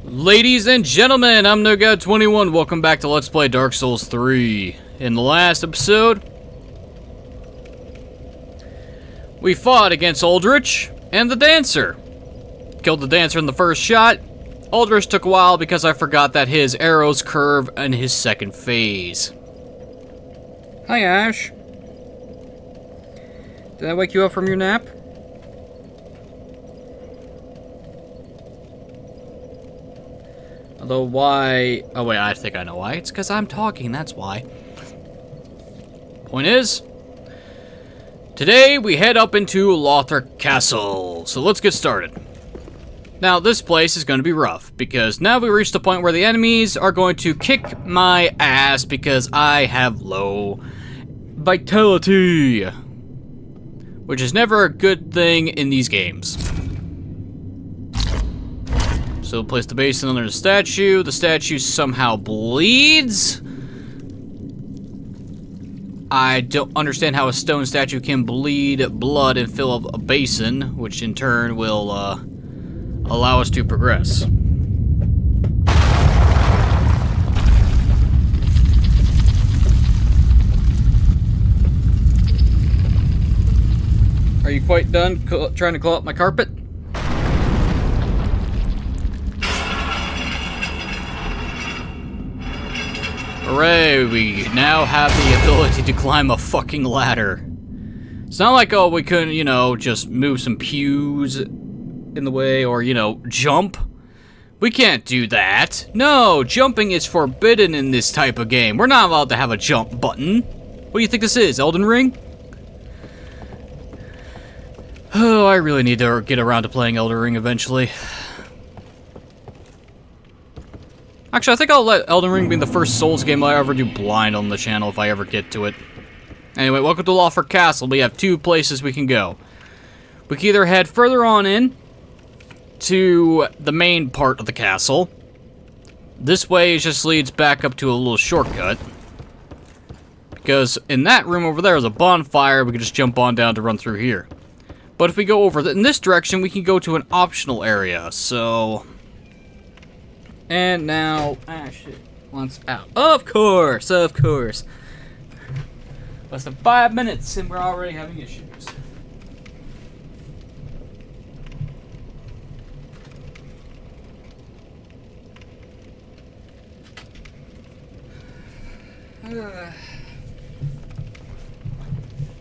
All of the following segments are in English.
Ladies and gentlemen, I'm NoGod21. Welcome back to Let's Play Dark Souls 3. In the last episode, we fought against Lothric and the Dancer. Killed the Dancer in the first shot. Lothric took a while because I forgot that his arrows curve in his second phase. Hi, Ash. Did I wake you up from your nap? Although why... Oh wait, I think I know why. It's because I'm talking, that's why. Point is, today we head up into Lothric Castle. So let's get started. Now this place is going to be rough, because now we reached the point where the enemies are going to kick my ass because I have low vitality. Which is never a good thing in these games. So place the basin under the statue. The statue somehow bleeds. I don't understand how a stone statue can bleed blood and fill up a basin, which in turn will allow us to progress. Are you quite done trying to claw up my carpet? Hooray, we now have the ability to climb a fucking ladder. It's not like, oh, we couldn't, you know, just move some pews in the way or, you know, jump. We can't do that. No, jumping is forbidden in this type of game. We're not allowed to have a jump button. What do you think this is, Elden Ring? Oh, I really need to get around to playing Elden Ring eventually. Actually, I think I'll let Elden Ring be the first Souls game I ever do blind on the channel if I ever get to it. Anyway, welcome to Lothric Castle. We have two places we can go. We can either head further on in to the main part of the castle. This way just leads back up to a little shortcut. Because in that room over there is a bonfire, we can just jump on down to run through here. But if we go over in this direction, we can go to an optional area, so... And now, shit, wants out. Of course, of course. Less than 5 minutes and we're already having issues.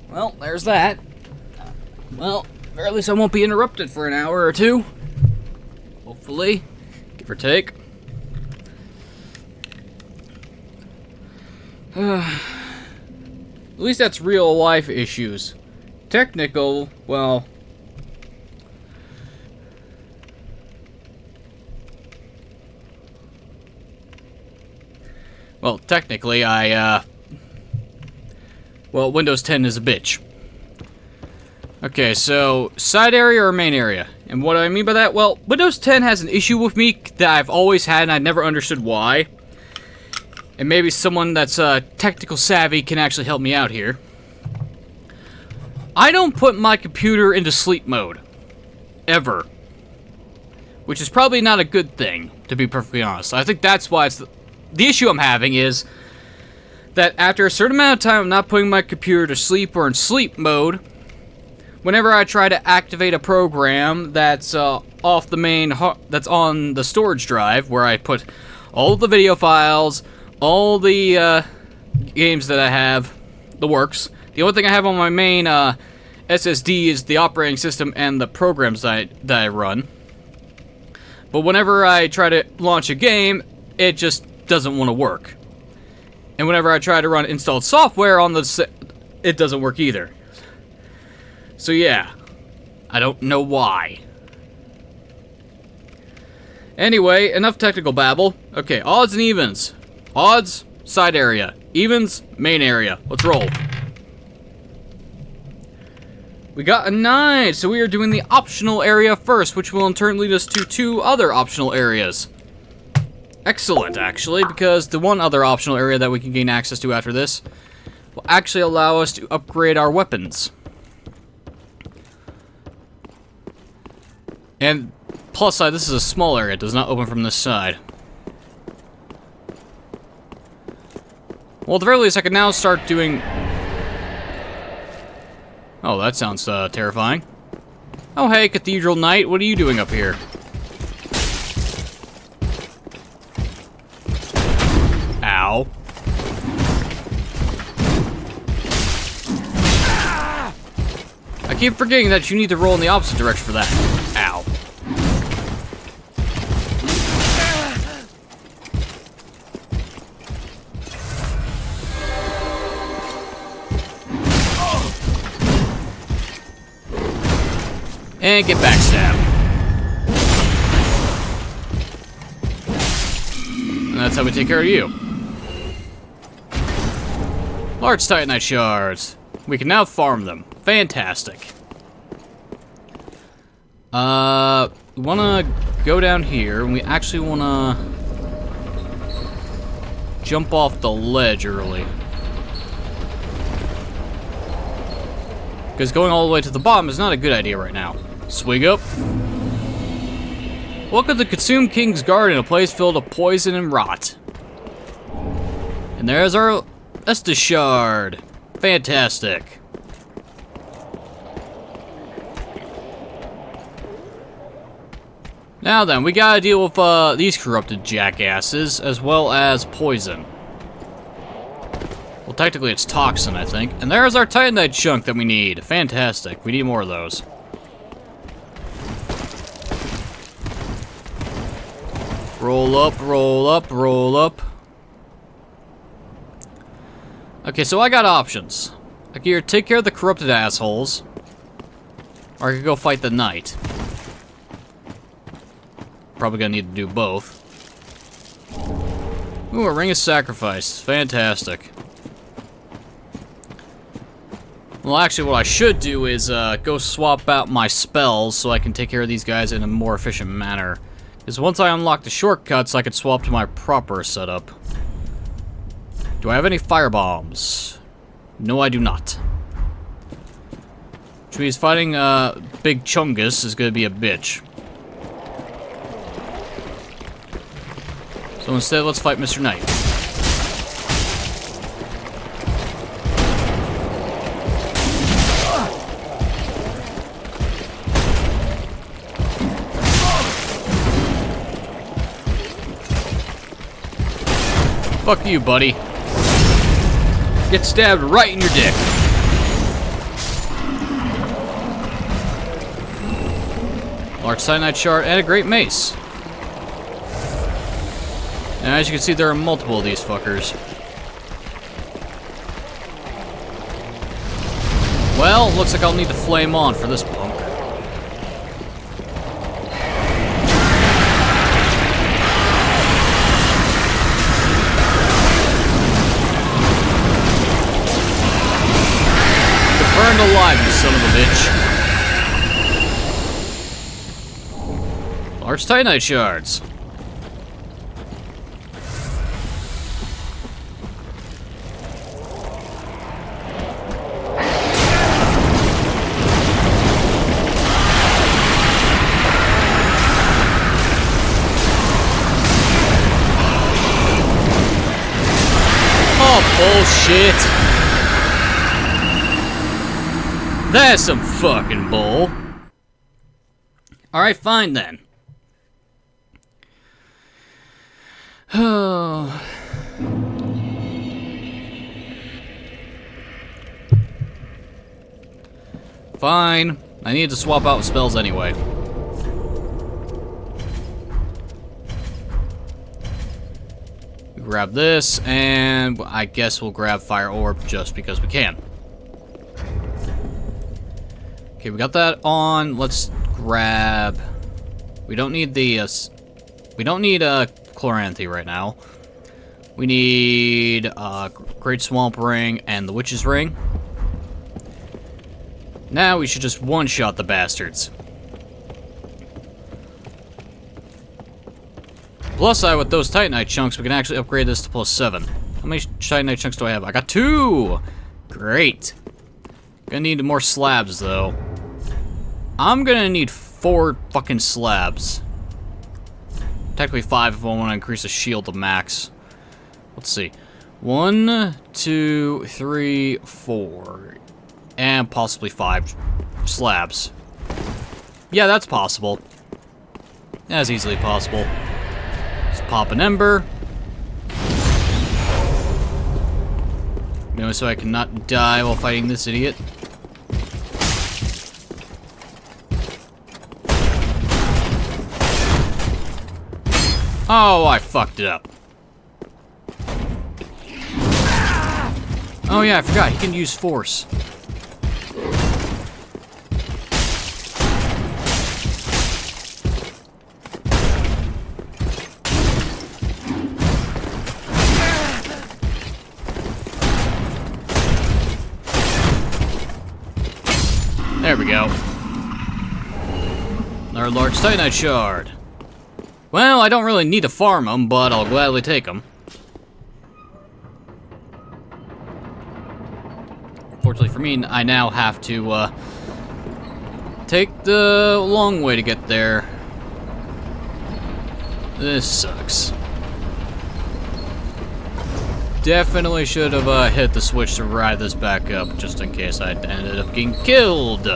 Well, there's that. Well, or at least I won't be interrupted for an hour or two. Hopefully, give or take. At least that's real life issues. Technical, well... Well, technically, well, Windows 10 is a bitch. Okay, so, side area or main area? And what do I mean by that? Well, Windows 10 has an issue with me that I've always had and I never understood why. And maybe someone that's technical savvy can actually help me out here. I don't put my computer into sleep mode. Ever. Which is probably not a good thing, to be perfectly honest. I think that's why it's... The issue I'm having is that after a certain amount of time of not putting my computer to sleep or in sleep mode, whenever I try to activate a program that's off the main... that's on the storage drive, where I put all the video files... all the games that I have, the works. The only thing I have on my main SSD is the operating system and the programs that I run. But whenever I try to launch a game, it just doesn't want to work. And whenever I try to run installed software on it doesn't work either. So yeah, I don't know why. Anyway, enough technical babble. Okay, odds and evens. Odds, side area. Evens, main area. Let's roll. We got a 9, so we are doing the optional area first, which will in turn lead us to 2 other optional areas. Excellent, actually, because the one other optional area that we can gain access to after this will actually allow us to upgrade our weapons. And plus side, this is a small area. It does not open from this side. Well, at the very least, I can now start doing... Oh, that sounds terrifying. Oh, hey, Cathedral Knight, what are you doing up here? Ow. I keep forgetting that you need to roll in the opposite direction for that. Ow. And get backstabbed. And that's how we take care of you. Large Titanite shards. We can now farm them. Fantastic. We wanna go down here, and we actually wanna jump off the ledge early. Because going all the way to the bottom is not a good idea right now. Swig up. Welcome to Consumed King's Garden, a place filled with poison and rot. And there's our Estus shard. Fantastic. Now then, we gotta deal with these corrupted jackasses, as well as poison. Well, technically it's toxin, I think. And there's our Titanite chunk that we need. Fantastic. We need more of those. Roll up, roll up, roll up. Okay, so I got options. I can either take care of the corrupted assholes, or I could go fight the knight. Probably gonna need to do both. Ooh, a ring of sacrifice. Fantastic. Well, actually, what I should do is go swap out my spells so I can take care of these guys in a more efficient manner. Because once I unlock the shortcuts, I can swap to my proper setup. Do I have any firebombs? No, I do not. Which means fighting Big Chungus is going to be a bitch. So instead, let's fight Mr. Knight. Fuck you, buddy. Get stabbed right in your dick. Large cyanide shard and a great mace. And as you can see, there are multiple of these fuckers. Well, looks like I'll need to flame on for this punk. Burned alive, you son of a bitch. Large Titanite shards. Oh, bullshit. That's some fucking bull. Alright, fine then. Oh. Fine. I need to swap out spells anyway. Grab this, and I guess we'll grab Fire Orb just because we can. Okay, we got that on. Let's grab... We don't need the... we don't need Chloranthy right now. We need Great Swamp Ring and the Witch's Ring. Now we should just one-shot the bastards. Plus side, with those Titanite chunks, we can actually upgrade this to +7. How many Titanite chunks do I have? I got 2! Great. Gonna need more slabs, though. I'm gonna need 4 fucking slabs. Technically 5 if I want to increase the shield to max. Let's see. 1, 2, 3, 4. And possibly 5 slabs. Yeah, that's possible. That's easily possible. Let's pop an ember. So I cannot die while fighting this idiot. Oh, I fucked it up. Oh yeah, I forgot. He can use force. There we go. Another large Titanite shard. Well, I don't really need to farm them, but I'll gladly take them. Fortunately for me, I now have to take the long way to get there. This sucks. Definitely should have hit the switch to ride this back up, just in case I ended up getting killed.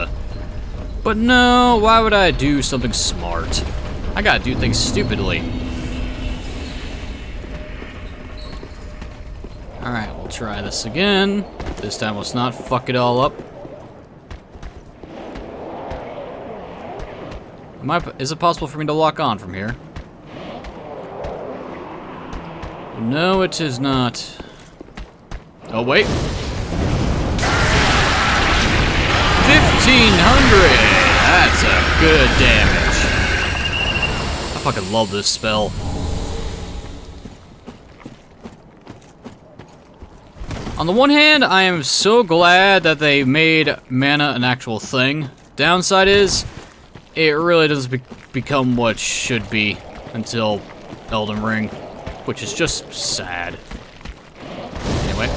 But no, why would I do something smart? I gotta do things stupidly. Alright, we'll try this again. This time let's not fuck it all up. Is it possible for me to lock on from here? No, it is not. Oh, wait. 1,500! That's a good damage. I fucking love this spell. On the one hand, I am so glad that they made mana an actual thing. Downside is, it really doesn't become what should be until Elden Ring. Which is just sad. Anyway.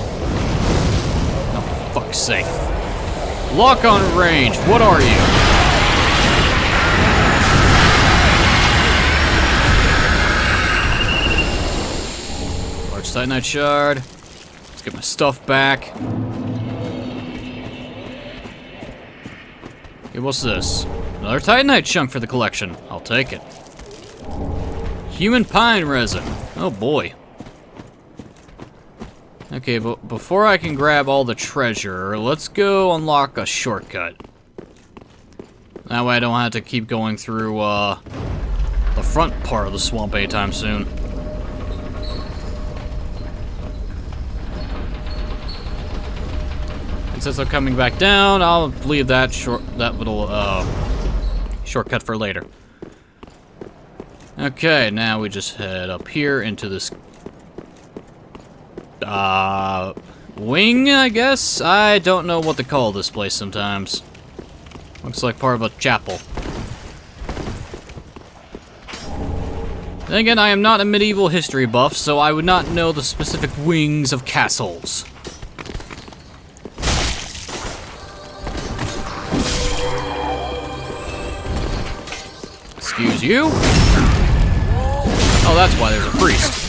Oh, for fuck's sake. Lock on range, what are you? Large Titanite shard. Let's get my stuff back. Okay, what's this? Another Titanite chunk for the collection. I'll take it. Human pine resin. Oh boy. Okay, but before I can grab all the treasure, let's go unlock a shortcut. That way I don't have to keep going through the front part of the swamp anytime soon. And since I'm coming back down, I'll leave that little shortcut for later. Okay, now we just head up here into this wing, I guess? I don't know what to call this place sometimes. Looks like part of a chapel. Then again, I am not a medieval history buff, so I would not know the specific wings of castles. Excuse you? Oh, that's why there's a priest.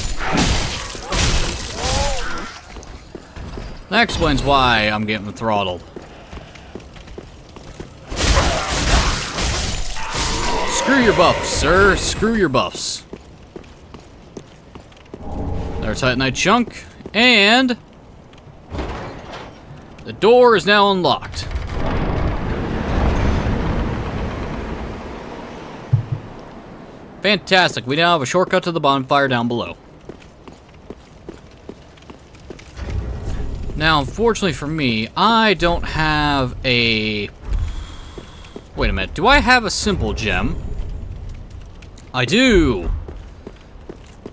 That explains why I'm getting throttled. Screw your buffs, sir. Screw your buffs. There's Titanite chunk, and the door is now unlocked. Fantastic. We now have a shortcut to the bonfire down below. Now, unfortunately for me, I don't have a... Wait a minute. Do I have a simple gem? I do!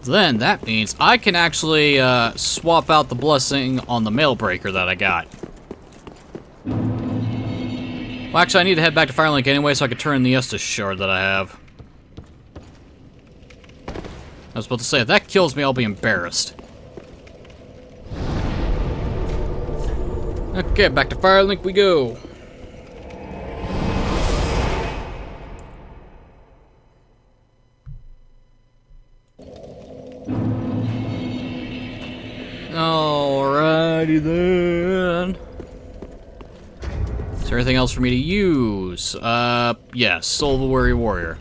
Then that means I can actually swap out the blessing on the mail breaker that I got. Well, actually, I need to head back to Firelink anyway so I can turn the Estus shard that I have. I was about to say, if that kills me, I'll be embarrassed. Okay, back to Firelink we go. Alrighty then. Is there anything else for me to use? Yes, Soul of a Weary Warrior.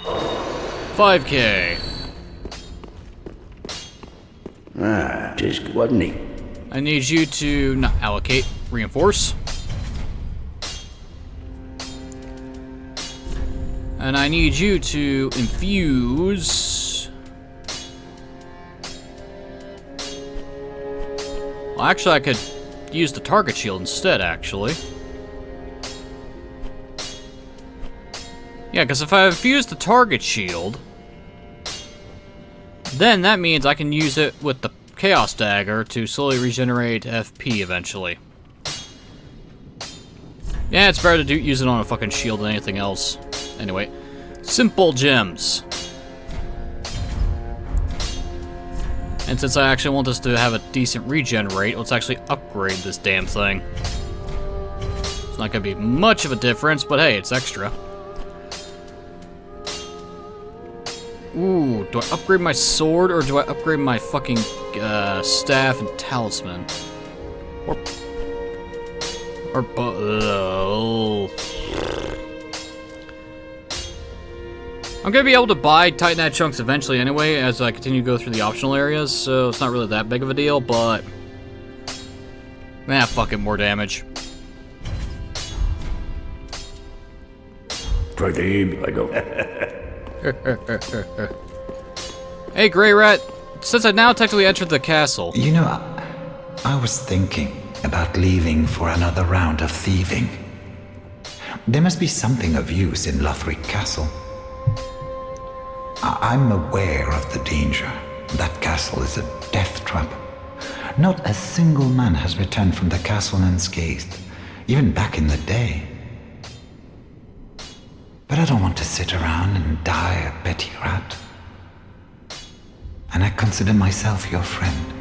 5K. Ah, just good, wasn't he? I need you to not allocate, reinforce. And I need you to infuse. Well, actually, I could use the target shield instead, actually. Yeah, because if I infuse the target shield, then that means I can use it with the Chaos Dagger to slowly regenerate FP eventually. Yeah, it's better to use it on a fucking shield than anything else. Anyway, simple gems. And since I actually want this to have a decent regen rate, let's actually upgrade this damn thing. It's not gonna be much of a difference, but hey, it's extra. Ooh, do I upgrade my sword or do I upgrade my fucking staff and talisman? Or I'm gonna be able to buy Titanite chunks eventually anyway, as I continue to go through the optional areas, so it's not really that big of a deal, but... fuck it, more damage. Pradeep, I go. Hey, Grey Rat. Since I've now technically entered the castle... You know, I was thinking about leaving for another round of thieving. There must be something of use in Lothric Castle. I'm aware of the danger. That castle is a death trap. Not a single man has returned from the castle unscathed, even back in the day. But I don't want to sit around and die a petty rat. And I consider myself your friend.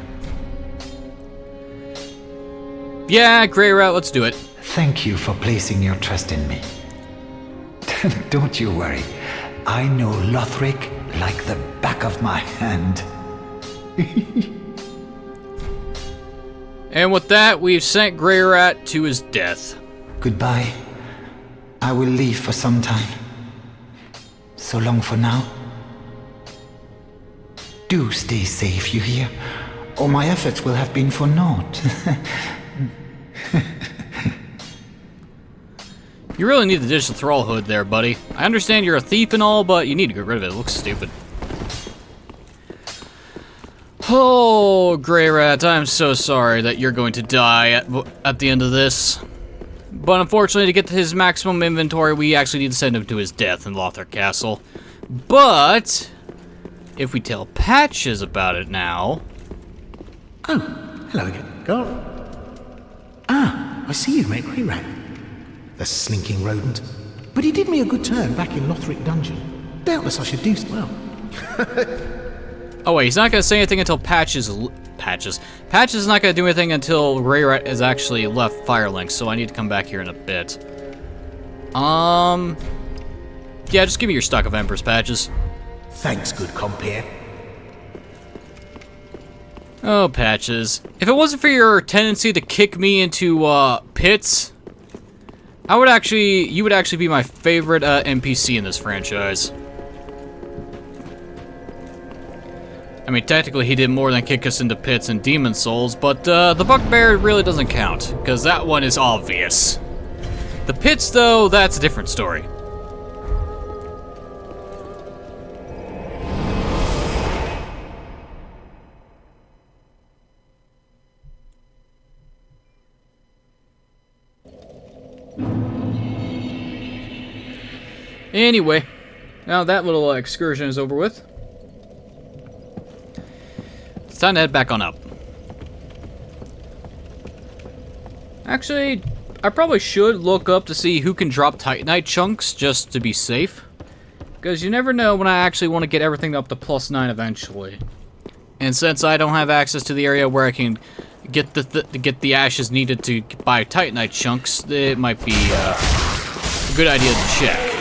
Yeah, Grey Rat, let's do it. Thank you for placing your trust in me. Don't you worry. I know Lothric like the back of my hand. And with that, we've sent Grey Rat to his death. Goodbye. I will leave for some time. So long for now. Do stay safe, you hear? Or my efforts will have been for naught. You really need to ditch the thrall hood there, buddy. I understand you're a thief and all, but you need to get rid of it. It looks stupid. Oh, Grey Rat, I'm so sorry that you're going to die at the end of this. But unfortunately, to get to his maximum inventory, we actually need to send him to his death in Lothric Castle. But if we tell Patches about it now... Oh, hello again. Go. Ah, I see you've met Grey Rat. The slinking rodent. But he did me a good turn back in Lothric Dungeon. Doubtless I should do so well. Oh wait, he's not going to say anything until Patches is not going to do anything until Grey Rat has actually left Firelink, so I need to come back here in a bit. Yeah, just give me your stock of Embers, Patches. Thanks, good compere. Oh, Patches. If it wasn't for your tendency to kick me into, pits, you would actually be my favorite, NPC in this franchise. I mean, technically he did more than kick us into pits and demon souls, but, the bugbear really doesn't count, because that one is obvious. The pits, though, that's a different story. Anyway, now that little excursion is over with. It's time to head back on up. Actually, I probably should look up to see who can drop Titanite chunks just to be safe. Because you never know when I actually want to get everything up to +9 eventually. And since I don't have access to the area where I can get the ashes needed to buy Titanite chunks, it might be a good idea to check.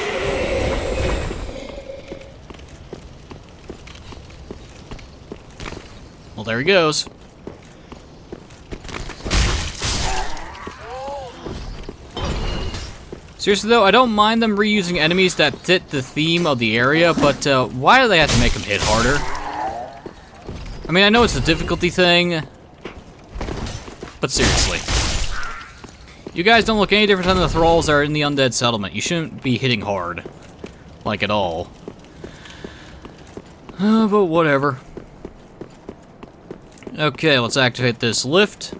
Well, there he goes. Seriously though, I don't mind them reusing enemies that fit the theme of the area, but why do they have to make them hit harder? I mean, I know it's a difficulty thing, but seriously. You guys don't look any different than the thralls that are in the undead settlement. You shouldn't be hitting hard. Like, at all. But whatever. Okay, let's activate this lift.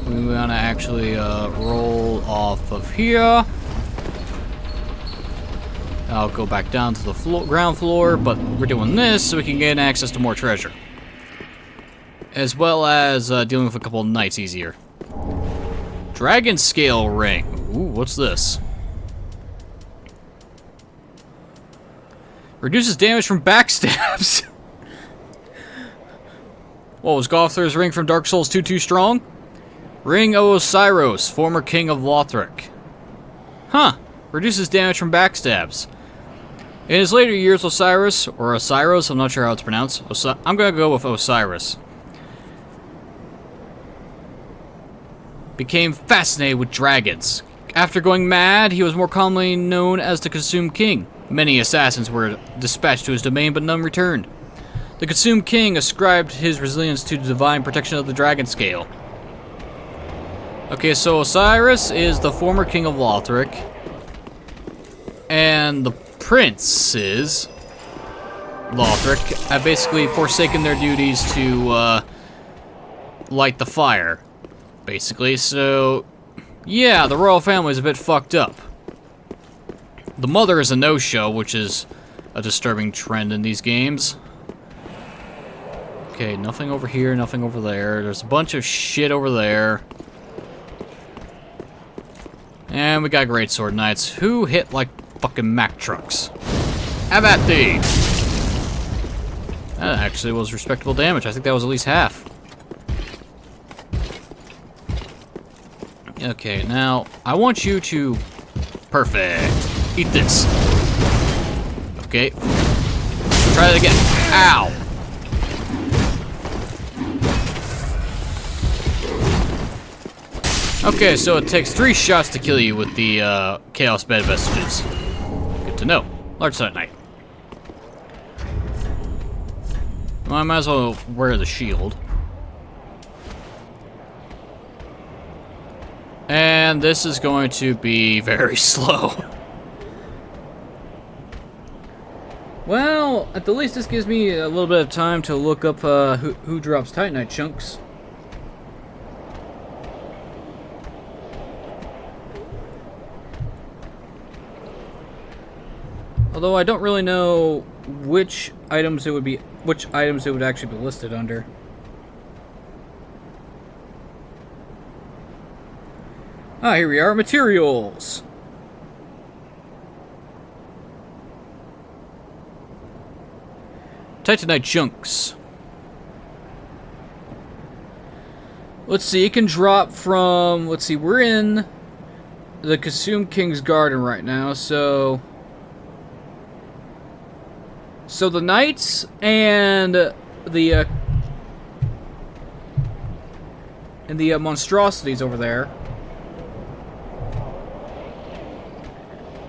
We want to actually roll off of here. I'll go back down to the ground floor, but we're doing this so we can gain access to more treasure. As well as dealing with a couple of knights easier. Dragon Scale Ring. Ooh, what's this? Reduces damage from backstabs. What, was Gothr's ring from Dark Souls 2 too strong? Ring of Osiris, former king of Lothric. Huh. Reduces damage from backstabs. In his later years, Osiris, or Osiris, I'm not sure how it's pronounced. I'm gonna go with Osiris. Became fascinated with dragons. After going mad, he was more commonly known as the Consumed King. Many assassins were dispatched to his domain, but none returned. The Consumed King ascribed his resilience to the divine protection of the dragon scale. Okay, so Osiris is the former king of Lothric. And the princes, Lothric, have basically forsaken their duties to light the fire. Basically, so yeah, the royal family is a bit fucked up. The mother is a no-show, which is a disturbing trend in these games. Okay, nothing over here, nothing over there. There's a bunch of shit over there. And we got Greatsword Knights, who hit like fucking Mack trucks. Have at thee! That actually was respectable damage. I think that was at least half. Okay, now, I want you to... Perfect. Eat this. Okay. Try that again. Ow! Okay, so it takes 3 shots to kill you with the Chaos Bed Vestiges. Good to know. Large Sight Knight. Well, I might as well wear the shield. And this is going to be very slow. Well, at the least this gives me a little bit of time to look up who drops Titanite chunks. Although I don't really know which items it would actually be listed under. Ah, here we are, materials. Titanite chunks. Let's see, it can drop from, let's see, we're in the Consumed King's Garden right now, so the knights and the monstrosities over there.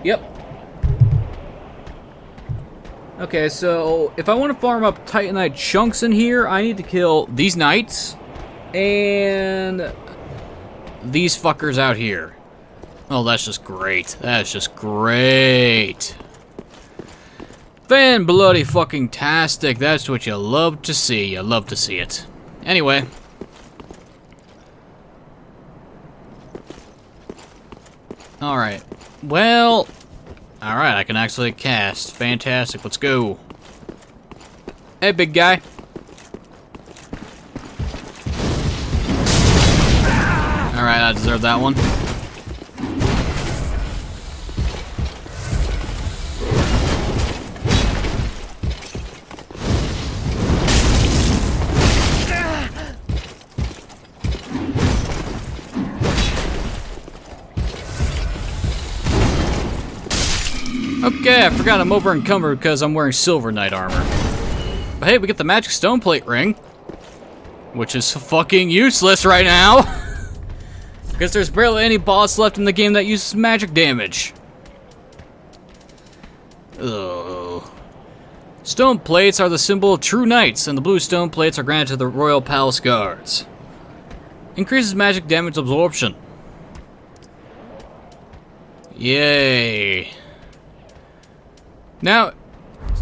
Yep. Okay, so if I want to farm up Titanite chunks in here, I need to kill these knights and these fuckers out here. Oh, that's just great. That's just great. Fan bloody fucking tastic. That's what you love to see. You love to see it. Anyway. Alright. Well, alright, I can actually cast. Fantastic, let's go. Hey, big guy. Alright, I deserve that one. Okay, I forgot I'm over encumbered because I'm wearing Silver Knight armor. But hey, we get the magic stone plate ring, which is fucking useless right now. Because there's barely any boss left in the game that uses magic damage. Ugh. Stone plates are the symbol of true knights, and the blue stone plates are granted to the royal palace guards. Increases magic damage absorption. Yay. Now,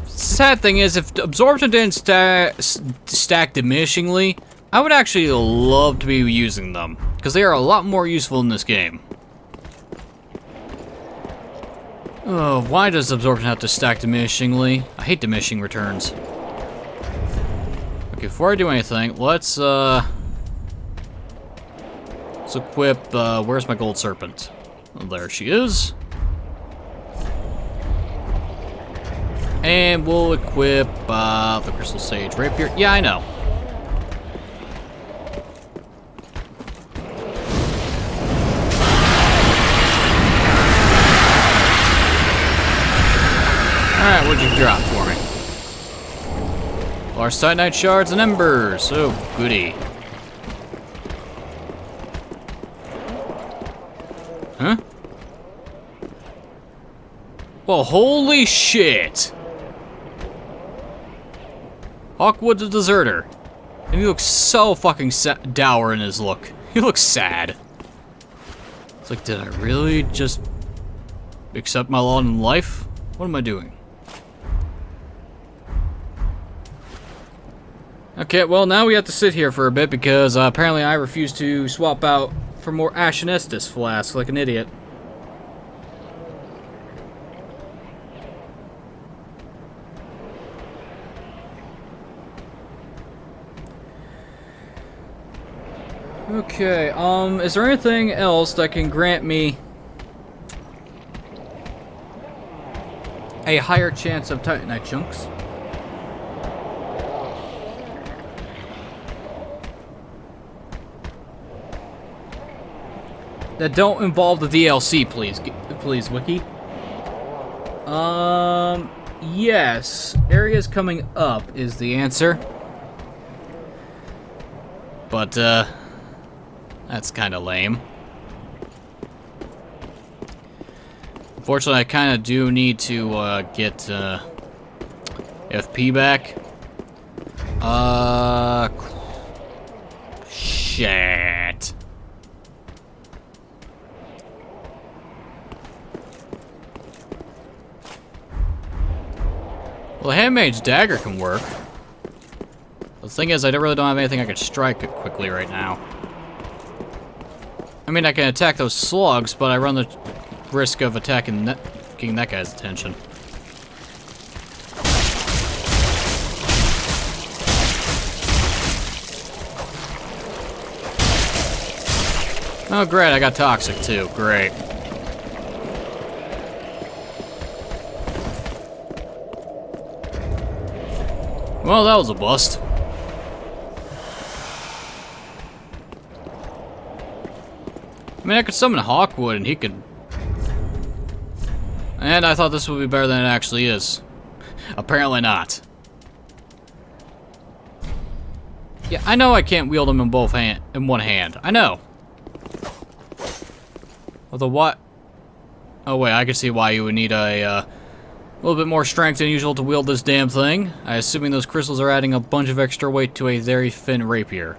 sad thing is, if absorption didn't stack diminishingly, I would actually love to be using them, because they are a lot more useful in this game. Oh, why does absorption have to stack diminishingly? I hate diminishing returns. Okay, before I do anything, let's equip, where's my gold serpent? Oh, there she is. And we'll equip, the crystal sage rapier. Yeah, I know. Alright, what'd you drop for me? Large titanite shards and embers. Oh, goody. Huh? Well, holy shit! Hawkwood the Deserter. And he looks so fucking dour in his look. He looks sad. It's like, did I really just accept my lot in life? What am I doing? Okay, well, now we have to sit here for a bit because apparently I refuse to swap out for more Ashen Estus flasks like an idiot. Okay, is there anything else that can grant me a higher chance of Titanite chunks? That don't involve the DLC, please, Wiki. Yes. Areas coming up is the answer. But, that's kind of lame. Unfortunately, I kind of do need to, get, FP back. Shit. Well, the Handmaid's Dagger can work. The thing is, I really don't have anything I can strike it quickly right now. I mean, I can attack those slugs, but I run the risk of getting that guy's attention. Oh, great, I got toxic too. Great. Well, that was a bust. I mean, I could summon Hawkwood and he could... And I thought this would be better than it actually is. Apparently not. Yeah, I know I can't wield them in one hand. I know. Although what? Oh wait, I can see why you would need a little bit more strength than usual to wield this damn thing. I assuming those crystals are adding a bunch of extra weight to a very thin rapier.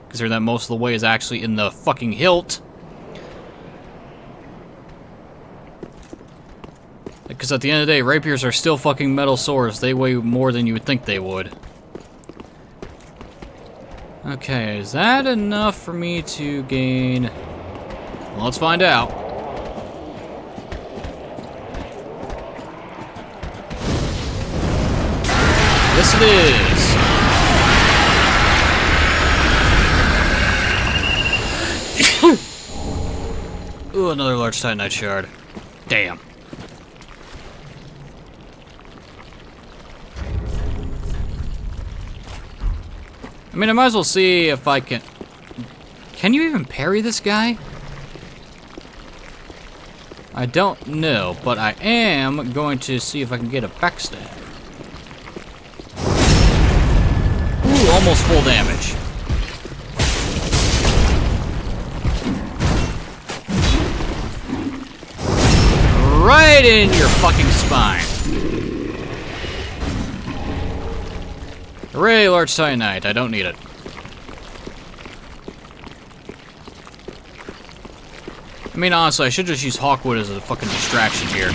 Considering that most of the weight is actually in the fucking hilt. Because at the end of the day, rapiers are still fucking metal swords. They weigh more than you would think they would. Okay, is that enough for me to gain... Well, let's find out. Yes, it is. Ooh, another large titanite shard. Damn. I mean, I might as well see if I can... Can you even parry this guy? I don't know, but I am going to see if I can get a backstab. almost full damage. Right in your fucking spine. Hooray, large cyanide. I don't need it. I mean, honestly, I should just use Hawkwood as a fucking distraction here.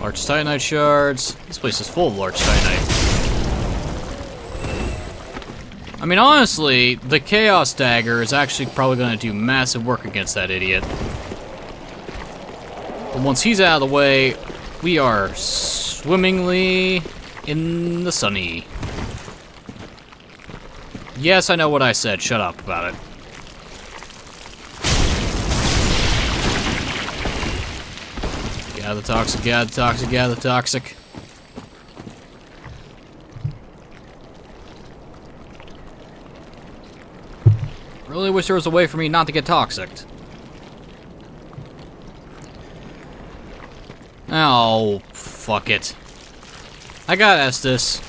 Large cyanide shards. This place is full of large cyanide. I mean, honestly, the Chaos Dagger is actually probably going to do massive work against that idiot. But once he's out of the way, we are swimmingly in the sunny. Yes, I know what I said. Shut up about it. Gather toxic, gather toxic, gather toxic. Really wish there was a way for me not to get toxicked. Oh, fuck it. I got Estus.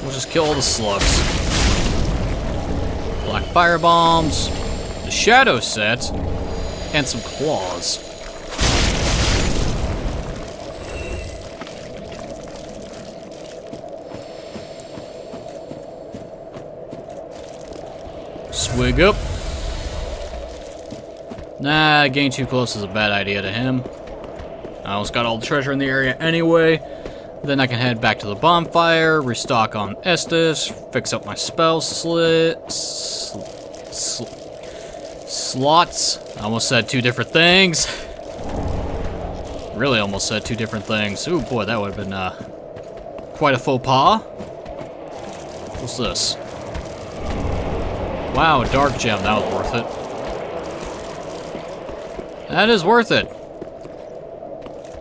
We'll just kill all the slugs. Black fire bombs, the shadow set, and some claws. Swig up. Nah, getting too close is a bad idea to him. I almost got all the treasure in the area anyway. Then I can head back to the bonfire, restock on Estus, fix up my spell slots. I almost said two different things. Really almost said two different things. Ooh, boy, that would have been quite a faux pas. What's this? Wow, a dark gem. That was worth it. That is worth it.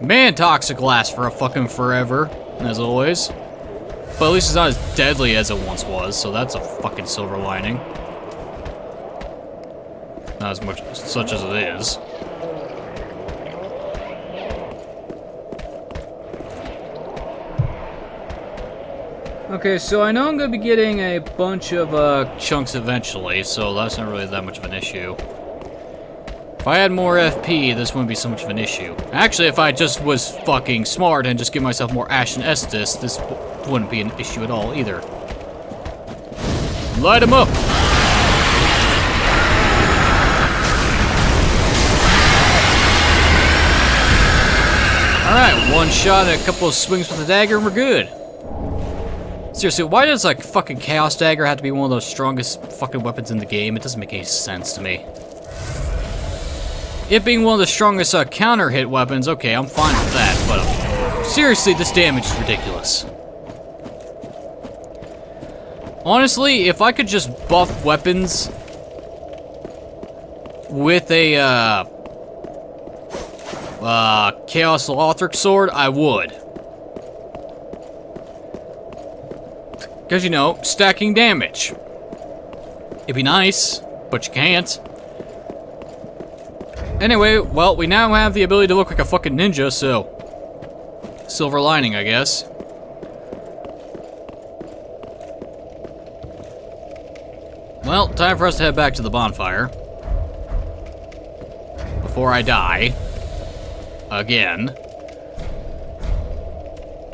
Man, toxic lasts for a fucking forever, as always. But at least it's not as deadly as it once was, so that's a fucking silver lining. Not as much such as it is. Okay, so I know I'm going to be getting a bunch of chunks eventually, so that's not really that much of an issue. If I had more FP, this wouldn't be so much of an issue. Actually, if I just was fucking smart and just give myself more Ashen Estus, this wouldn't be an issue at all either. Light him up! Alright, one shot and a couple of swings with the dagger and we're good. Seriously, why does, like, fucking Chaos Dagger have to be one of those strongest fucking weapons in the game? It doesn't make any sense to me. It being one of the strongest counter-hit weapons, okay, I'm fine with that, but seriously, this damage is ridiculous. Honestly, if I could just buff weapons with a, Chaos Lothric sword, I would. Because, you know, stacking damage. It'd be nice, but you can't. Anyway, well, we now have the ability to look like a fucking ninja, so... silver lining, I guess. Well, time for us to head back to the bonfire. Before I die. Again.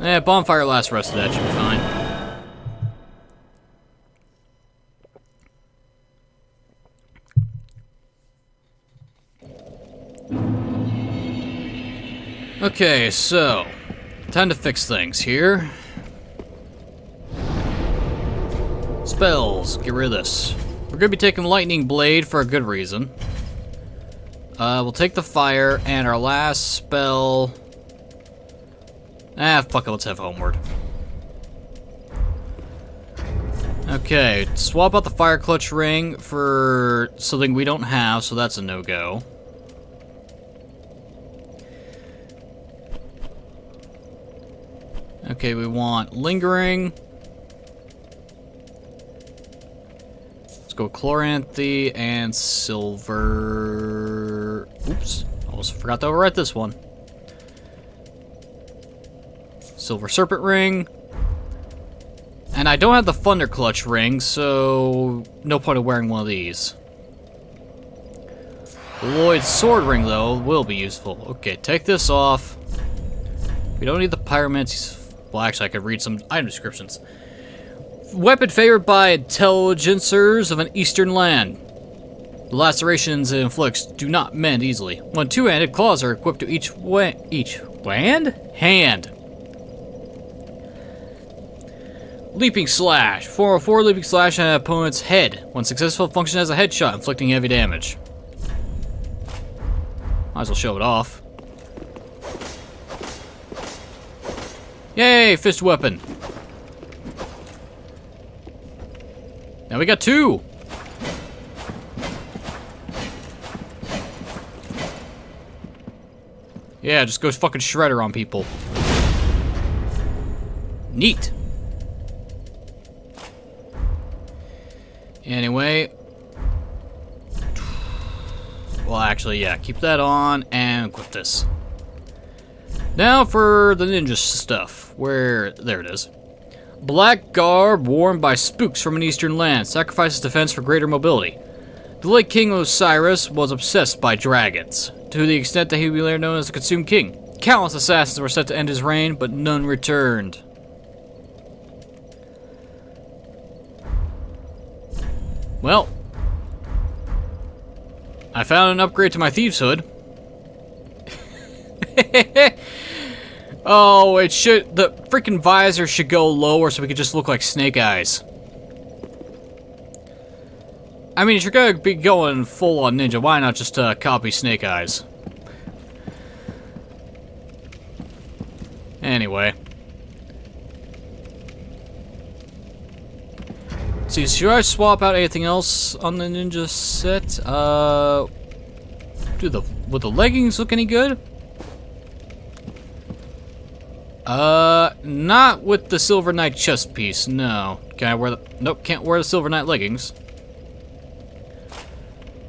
Eh, bonfire lasts the rest of that, should be fine. Okay, so, time to fix things here. Spells, get rid of this. We're gonna be taking Lightning Blade for a good reason. We'll take the fire, and our last spell... ah, fuck it, let's have Homeward. Okay, swap out the Fire Clutch Ring for something we don't have, so that's a no-go. Okay, we want Lingering. Let's go Chloranthy and Silver... Oops. Almost forgot to overwrite this one. Silver Serpent Ring. And I don't have the Thunder Clutch ring, so no point of wearing one of these. Lloyd's Sword Ring, though, will be useful. Okay, take this off. We don't need the Pyromancy... Well, actually, I could read some item descriptions. Weapon favored by intelligencers of an eastern land. The lacerations it inflicts do not mend easily. When two-handed, claws are equipped to each hand. Leaping Slash. 404 Leaping Slash on an opponent's head. When successful, function as a headshot, inflicting heavy damage. Might as well show it off. Yay, fist weapon. Now we got 2. Yeah, just go fucking shredder on people. Neat. Anyway. Well, actually, yeah, keep that on and equip this. Now for the ninja stuff. There it is. Black garb worn by spooks from an eastern land. Sacrifices defense for greater mobility. The late King Osiris was obsessed by dragons, to the extent that he would be later known as the Consumed King. Countless assassins were set to end his reign, but none returned. Well, I found an upgrade to my Thieves' Hood. Oh, it should... The freaking visor should go lower so we could just look like Snake Eyes. I mean, if you're gonna be going full on ninja, why not just copy Snake Eyes? Anyway. Let's see, should I swap out anything else on the ninja set? Would the leggings look any good? Not with the Silver Knight chest piece, no. Can I wear the... Nope, can't wear the Silver Knight leggings.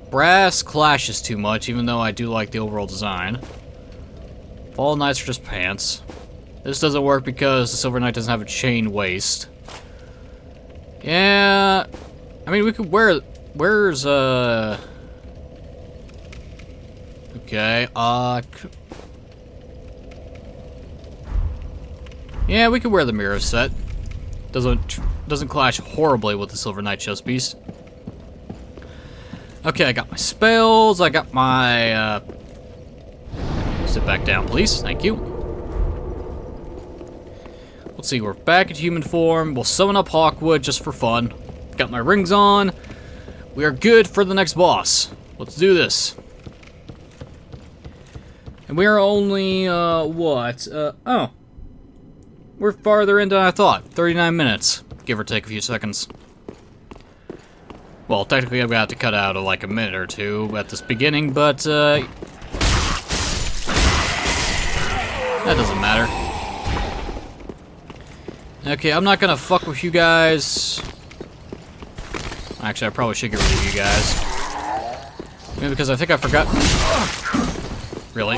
Brass clashes too much, even though I do like the overall design. Fall Knights are just pants. This doesn't work because the Silver Knight doesn't have a chain waist. Yeah... I mean, we could wear... Where's, Okay, yeah, we could wear the mirror set. Doesn't clash horribly with the Silver Knight chest piece. Okay, I got my spells. I got my. Sit back down, please. Thank you. Let's see. We're back in human form. We'll summon up Hawkwood just for fun. Got my rings on. We are good for the next boss. Let's do this. And we are only what? Oh. We're farther in than I thought. 39 minutes, give or take a few seconds. Well, technically I'm gonna have to cut out like a minute or two at this beginning, but that doesn't matter. Okay, I'm not gonna fuck with you guys. Actually, I probably should get rid of you guys. Maybe because I think I forgot. Really?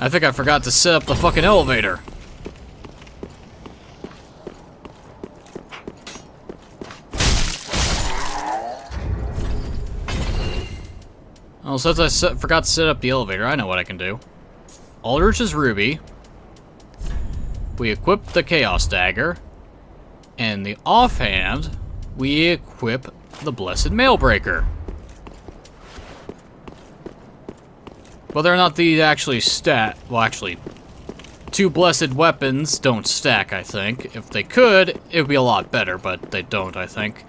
I think I forgot to set up the fucking elevator. Oh, since I forgot to set up the elevator, I know what I can do. Aldrich's Ruby. We equip the Chaos Dagger. And the offhand, we equip the Blessed Mailbreaker. Whether or not these actually well, actually, 2 blessed weapons don't stack, I think. If they could, it would be a lot better, but they don't, I think.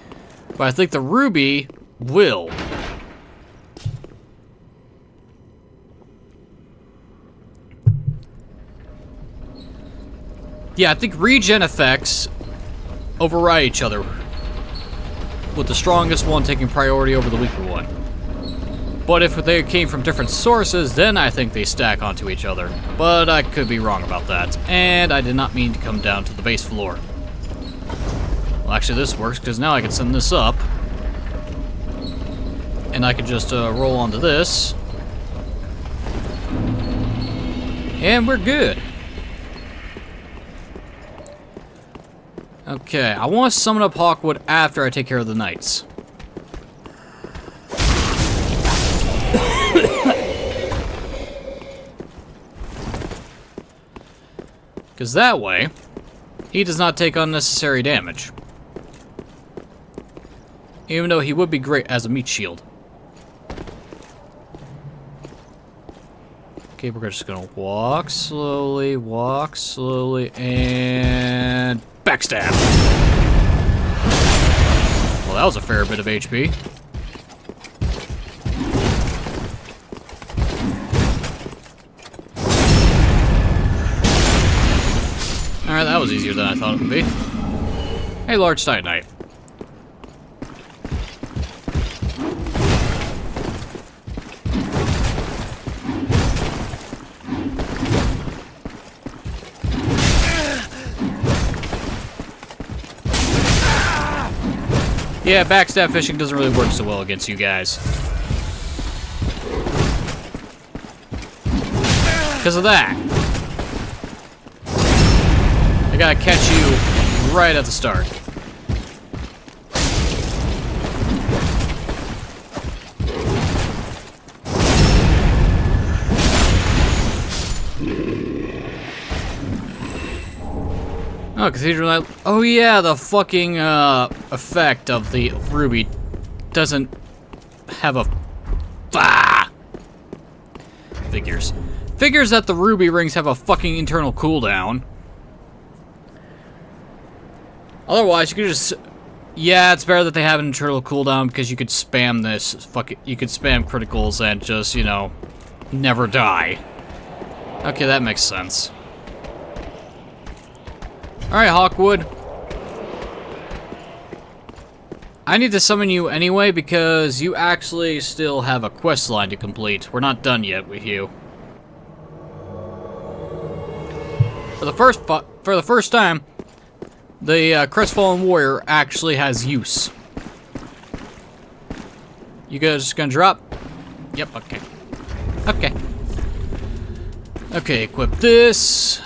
But I think the Ruby will. Yeah, I think regen effects override each other, with the strongest one taking priority over the weaker one. But if they came from different sources, then I think they stack onto each other. But I could be wrong about that. And I did not mean to come down to the base floor. Well, actually, this works, because now I can send this up. And I can just roll onto this. And we're good. Okay, I want to summon up Hawkwood after I take care of the knights. Because that way, he does not take unnecessary damage. Even though he would be great as a meat shield. Okay, we're just gonna walk slowly, and backstab. Well, that was a fair bit of HP. Alright, that was easier than I thought it would be. Hey, large Titanite. Yeah, backstab fishing doesn't really work so well against you guys. Because of that. I gotta catch you right at the start. Oh, Cathedral Knight. Oh yeah, the fucking effect of the ruby doesn't have a... Ah! Figures that the ruby rings have a fucking internal cooldown. Otherwise, you could just... Yeah, it's better that they have an internal cooldown because you could spam this. You could spam criticals and just, you know, never die. Okay, that makes sense. Alright, Hawkwood. I need to summon you anyway because you actually still have a quest line to complete. We're not done yet with you. For the first time, the Crestfallen Warrior actually has use. You guys just gonna drop? Yep, okay. Okay. Okay, equip this.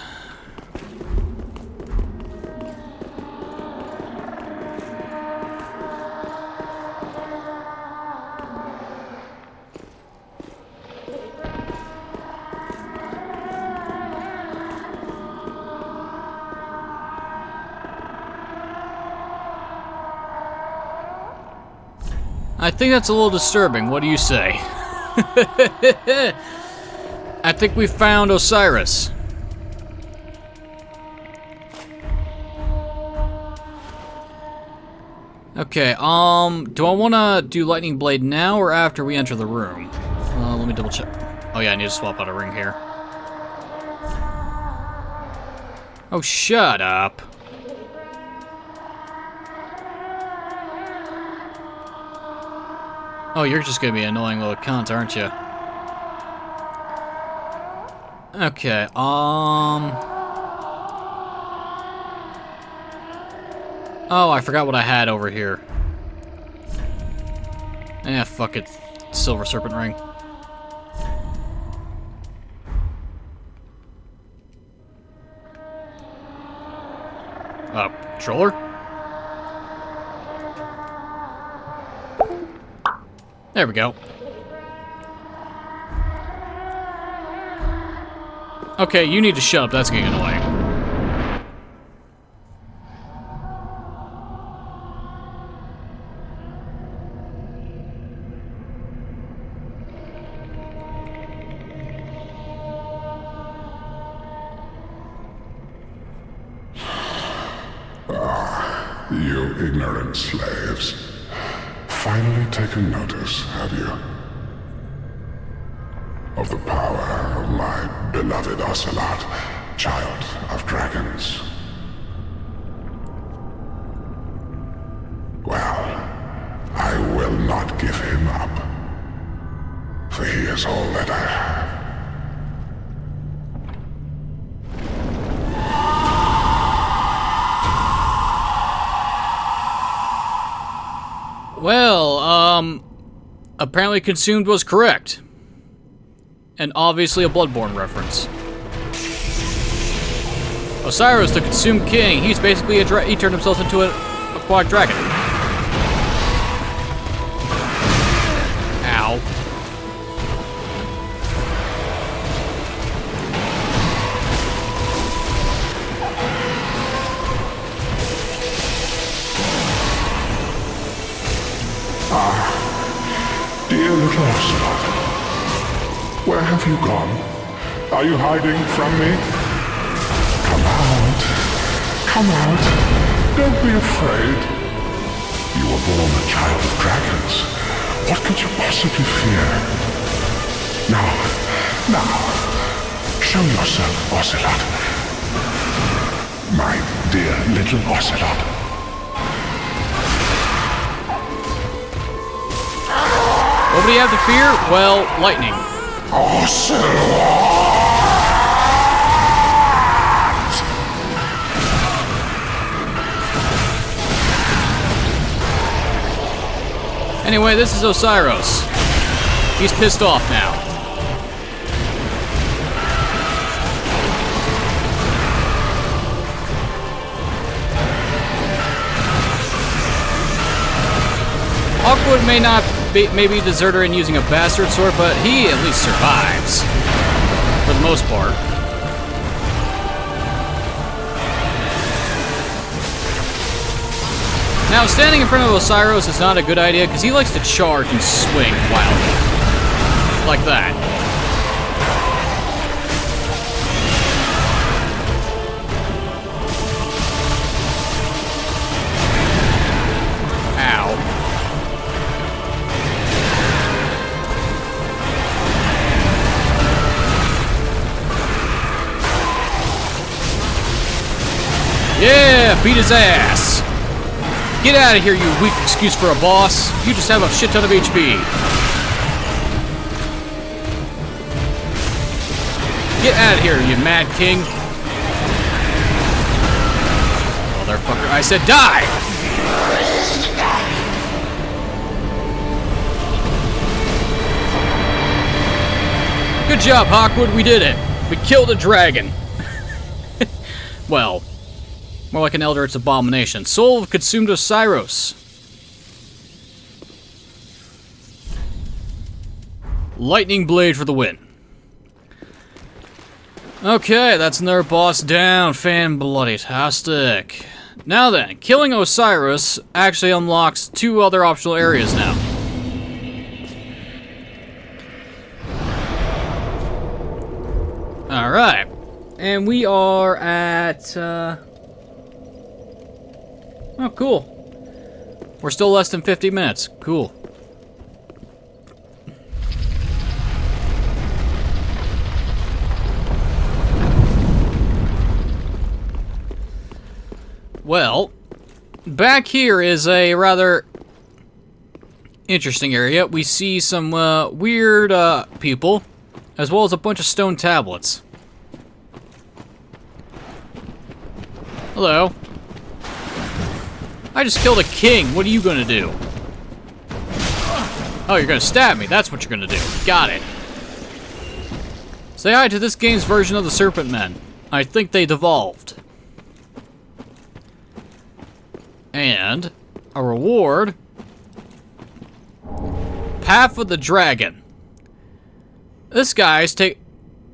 I think that's a little disturbing. What do you say? I think we found Osiris. Okay, do I want to do Lightning Blade now or after we enter the room? Let me double check. Oh yeah, I need to swap out a ring here. Oh, shut up. Oh, you're just gonna be an annoying little cunt, aren't you? Okay, Oh, I forgot what I had over here. Eh, fuck it. Silver Serpent Ring. Controller? There we go. Okay, you need to shut up. That's getting annoying. You ignorant slaves. Finally taken notice, have you? Of the power of my beloved Ocelot, child of dragons. Well, I will not give him up. For he is all that I have. Well, apparently consumed was correct. And obviously a Bloodborne reference. Osiris, the consumed king, he's basically he turned himself into an aquatic dragon. Ow. Dear little Ocelot, where have you gone? Are you hiding from me? Come out. Come out. Don't be afraid. You were born a child of dragons. What could you possibly fear? Now, show yourself, Ocelot. My dear little Ocelot. What do you have to fear? Well, lightning. Ocelot! Anyway, this is Osiris. He's pissed off now. Hawkwood may not be maybe a deserter in using a bastard sword, but he at least survives. For the most part. Now, standing in front of Osiris is not a good idea because he likes to charge and swing wildly. Like that. Ow. Yeah, beat his ass. Get out of here, you weak excuse for a boss. You just have a shit ton of HP. Get out of here, you mad king. Motherfucker, I said die! Good job, Hawkwood, we did it. We killed a dragon. Well, more like an Eldritch abomination. Soul of consumed Osiris. Lightning blade for the win. Okay, that's another boss down. Fan-bloody-tastic. Now then, killing Osiris actually unlocks 2 other optional areas now. Alright. And we are at... Oh, cool. We're still less than 50 minutes. Cool. Well, back here is a rather interesting area. We see some weird people, as well as a bunch of stone tablets. Hello. I just killed a king. What are you gonna do? Oh, you're gonna stab me. That's what you're gonna do. Got it. Say hi to this game's version of the Serpent Men. I think they devolved. And a reward. Path of the Dragon. This guy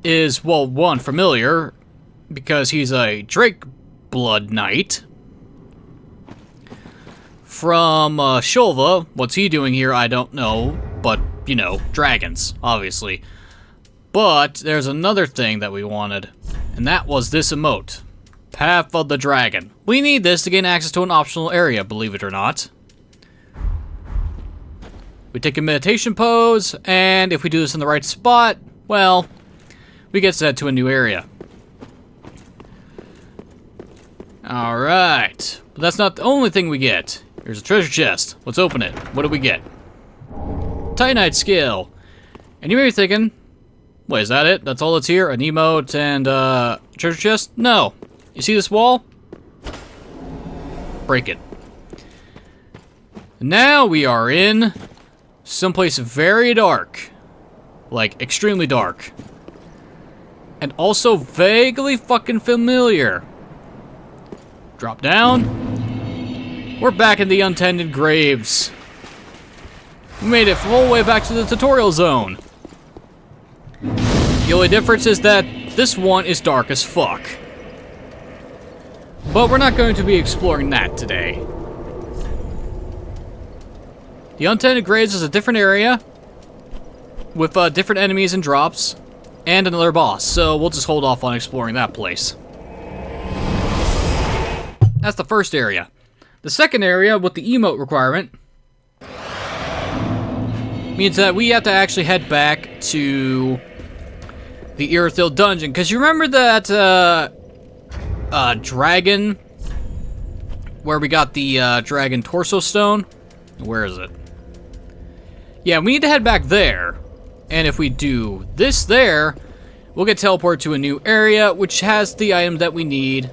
is, well, one, familiar, because he's a Drake Blood Knight. From Shulva. What's he doing here? I don't know. But, you know, dragons, obviously. But there's another thing that we wanted, and that was this emote. Path of the Dragon. We need this to gain access to an optional area, believe it or not. We take a meditation pose, and if we do this in the right spot, well, we get set to a new area. Alright. But that's not the only thing we get. Here's a treasure chest. Let's open it. What do we get? Titanite scale. And you may be thinking, wait, is that it? That's all that's here? An emote and treasure chest? No. You see this wall? Break it. Now we are in someplace very dark. Like, extremely dark. And also vaguely fucking familiar. Drop down. We're back in the Untended Graves. We made it all the way back to the tutorial zone. The only difference is that this one is dark as fuck. But we're not going to be exploring that today. The Untended Graves is a different area with different enemies and drops and another boss, so we'll just hold off on exploring that place. That's the first area. The second area with the emote requirement means that we have to actually head back to the Irithyll dungeon, because you remember that dragon where we got the dragon torso stone? Where is it? Yeah, we need to head back there. And if we do this there, we'll get teleported to a new area, which has the item that we need.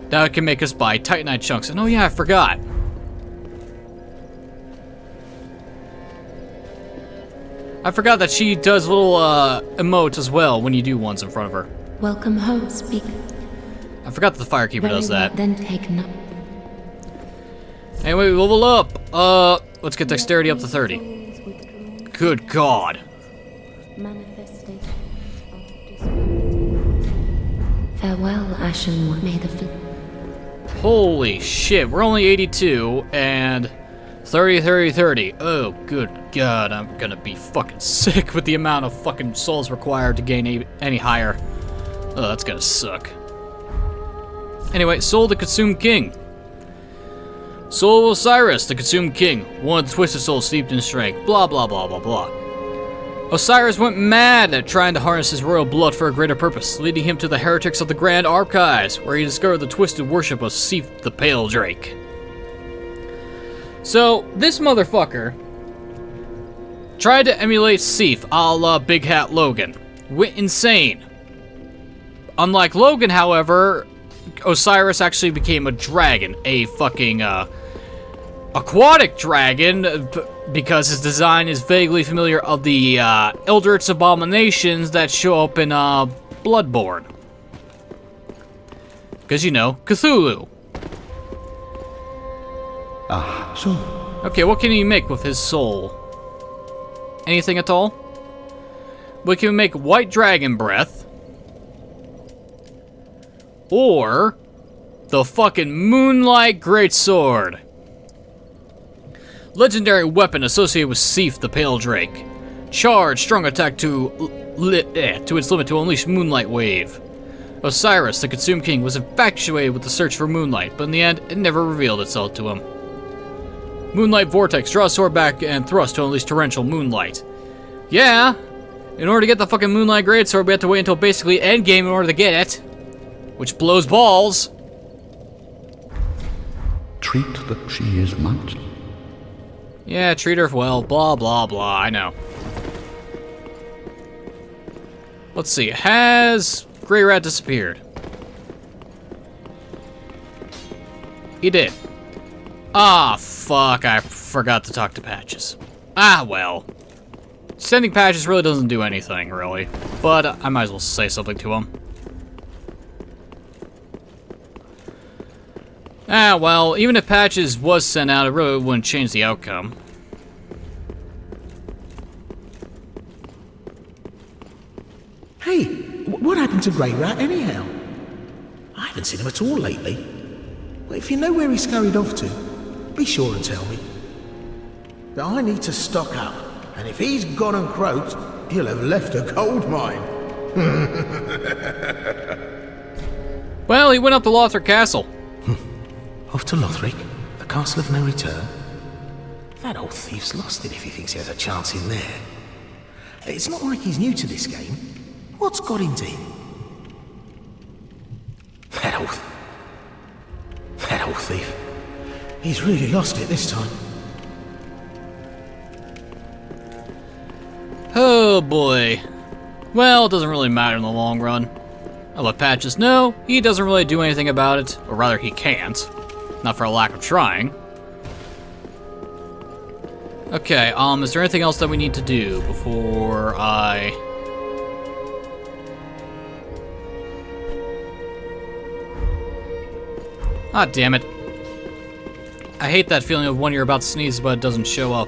That can make us buy Titanite chunks. And oh yeah, I forgot. I forgot that she does little emotes as well when you do ones in front of her. Welcome home, speak. I forgot that the Firekeeper does that. Then take no. Anyway, level up. Let's get dexterity up to 30. Good God. Farewell, Ashen One. May the Holy shit, we're only 82, and 30, 30, 30. Oh, good God, I'm gonna be fucking sick with the amount of fucking souls required to gain any higher. Oh, that's gonna suck. Anyway, Soul of the Consumed King. Soul of Osiris, the Consumed King. One of the twisted souls steeped in strength. Blah, blah, blah, blah, blah. Osiris went mad at trying to harness his royal blood for a greater purpose, leading him to the heretics of the Grand Archives, where he discovered the twisted worship of Seif the Pale Drake. So, this motherfucker tried to emulate Seif a la Big Hat Logan. Went insane. Unlike Logan, however, Osiris actually became a dragon, a fucking aquatic dragon, because his design is vaguely familiar of the Eldritch abominations that show up in Bloodborne. Because, you know, Cthulhu. So Okay, what can he make with his soul? Anything at all? We can make white dragon breath. Or the fucking Moonlight Greatsword. Legendary weapon associated with Seif the Pale Drake. Charge, strong attack to its limit to unleash Moonlight Wave. Osiris, the Consumed King, was infatuated with the search for moonlight, but in the end, it never revealed itself to him. Moonlight Vortex, draw sword back and thrust to unleash torrential moonlight. Yeah, in order to get the fucking Moonlight Greatsword, we have to wait until basically endgame in order to get it. Which blows balls. treat that she is much. Yeah, treat her well, blah, blah, blah, I know. Let's see, has Grey Rat disappeared? He did. Ah, fuck, I forgot to talk to Patches. Ah, well. Sending Patches really doesn't do anything, really. But I might as well say something to him. Ah, well, even if Patches was sent out, it really wouldn't change the outcome. Hey, what happened to Grey Rat anyhow? I haven't seen him at all lately. Well, if you know where he scurried off to, be sure and tell me. But I need to stock up, and if he's gone and croaked, he'll have left a gold mine. Well, he went up to Lothric Castle. Off to Lothric, the castle of no return. That old thief's lost it if he thinks he has a chance in there. It's not like he's new to this game. What's got into him? That old thief. He's really lost it this time. Oh boy. Well, it doesn't really matter in the long run. I'll let Patches know he doesn't really do anything about it, or rather he can't. Not for a lack of trying. Okay, is there anything else that we need to do before I... Ah, damn it. I hate that feeling of when you're about to sneeze but it doesn't show up.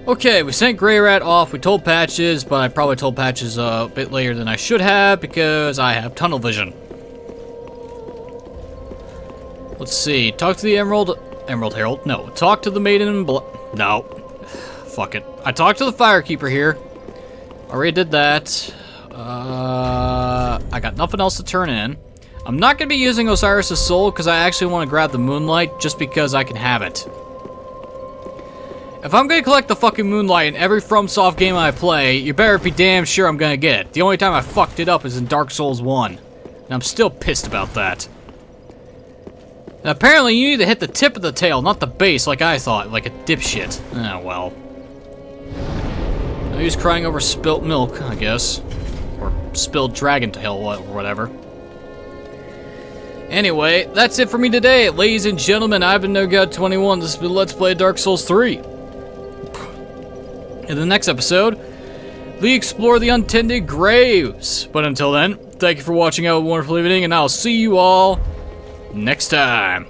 Okay, we sent Grey Rat off, we told Patches, but I probably told Patches a bit later than I should have because I have tunnel vision. Let's see, talk to the Emerald Herald? No, talk to the Maiden in no. Fuck it. I talked to the Firekeeper here. Already did that. I got nothing else to turn in. I'm not going to be using Osiris' soul because I actually want to grab the Moonlight just because I can have it. If I'm going to collect the fucking Moonlight in every FromSoft game I play, you better be damn sure I'm going to get it. The only time I fucked it up is in Dark Souls 1. And I'm still pissed about that. And apparently you need to hit the tip of the tail, not the base like I thought, like a dipshit. Oh well. He's crying over spilt milk, I guess. Or spilled dragon tail or whatever. Anyway, that's it for me today. Ladies and gentlemen, I've been NoGod21. This has been Let's Play Dark Souls 3. In the next episode, we explore the Untended Graves. But until then, thank you for watching. Have a wonderful evening, and I'll see you all next time.